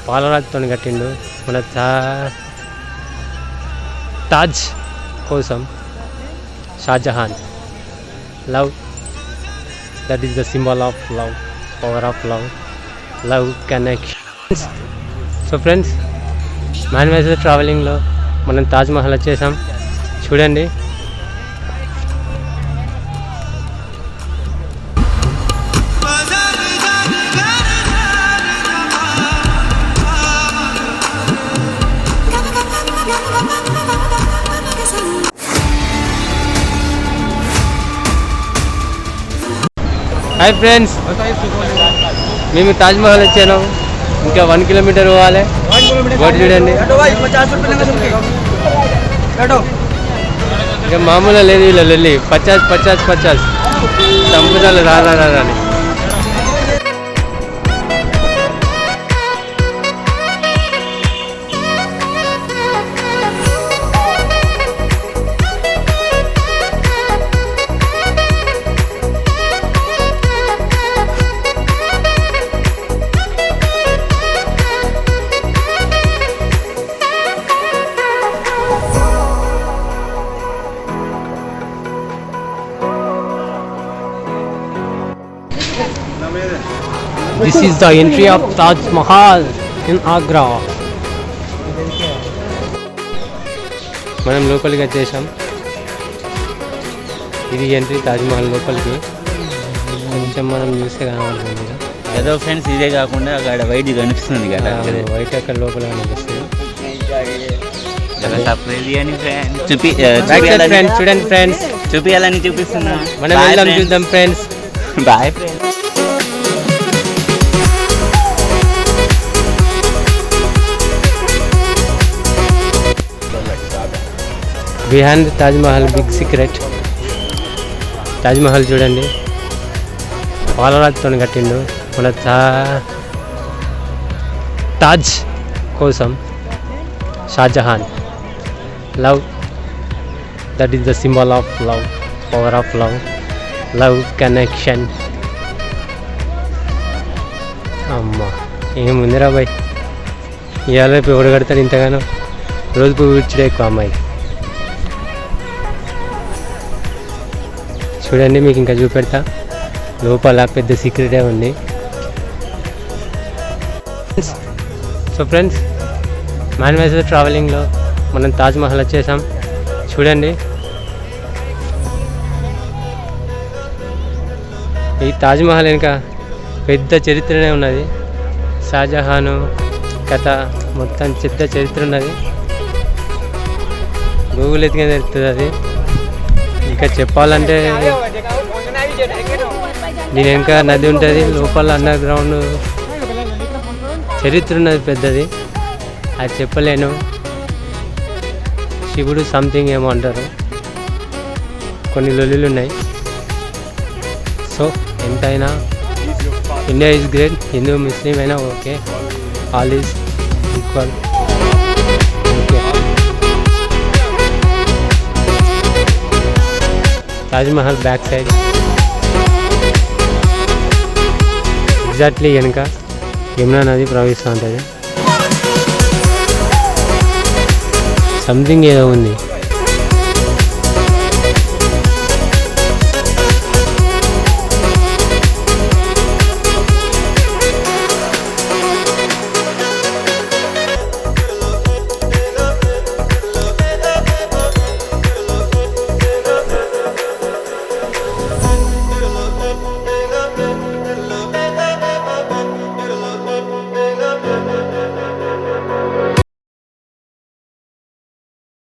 పాలరాతితో కట్టిండు మన తాజ్ కోసం Shahjahan. Love, that is the symbol of love, power of love, love connections. So friends, మ్యాన్వేజర్ ట్రావెలింగ్లో మనం తాజ్మహల్ వచ్చేసాం. చూడండి, హాయ్ ఫ్రెండ్స్, మేము తాజ్మహల్ వచ్చాను. ఇంకా 1 కిలోమీటర్ పోవాలి. బోర్డు చూడండి, ఇంకా మామూలుగా లేదు వీళ్ళు వెళ్ళి 50 చంపుతారు రాని. This is the entry of Taj Mahal in Agra. మనం లోపలికి వచ్చేసాం. ఇది ఎంట్రీ తాజ్మహల్ లోపలికి. కొంచెం మనం చూస్తే కనబడుతుంది ఏదో ఫ్రెండ్స్. ఇదే కాకుండా అక్కడ వైట్ కనిపిస్తుంది కదా, వైట్ అక్కడ లోపల కనిపిస్తుంది. చూడండి ఫ్రెండ్స్, చూపించాలని చూపిస్తున్నా. మనం వెళ్దాం, చూద్దాం friends. Bye friends. Behind Taj Mahal big secret. Taj Mahal చూడండి, పాలరాతితో కట్టిండు మన తాజ్ కోసం Shahjahan. Love, that is the symbol of love, power of love, love connection. అమ్మా, ఏముందిరా బాయ్, ఇవాళ రేపు ఎవడు కడతాడు ఇంతగానో? రోజు పువ్వు ఇచ్చడే ఎక్కువ అమ్మాయికి. చూడండి, మీకు ఇంకా చూపెడతా. లోపల పెద్ద సీక్రెటే ఉంది. సో ఫ్రెండ్స్, మ్యాన్వేజర్ ట్రావెలింగ్లో మనం తాజ్మహల్ వచ్చేసాం. చూడండి, ఈ తాజ్మహల్ వెనుక పెద్ద చరిత్రనే ఉన్నది. షాజహాను కథ మొత్తం పెద్ద చరిత్ర ఉన్నది. గూగుల్ ఎత్తుగా తెలుస్తుంది అది. ఇంకా చెప్పాలంటే దీని వెనుక నది ఉంటుంది, లోపల అండర్ గ్రౌండ్ చరిత్ర ఉన్నది పెద్దది. అది చెప్పలేను. శివుడు సంథింగ్ ఏమో అంటారు. కొన్ని లొల్లులు ఉన్నాయి. సో ఎంతైనా ఇండియా ఈజ్ గ్రేట్. హిందూ ముస్లిం అయినా okay, all is equal. Okay, Taj Mahal back side exactly వెనుక యమునా నది ప్రవహిస్తూ ఉంటుంది. సంథింగ్ ఏదో ఉంది.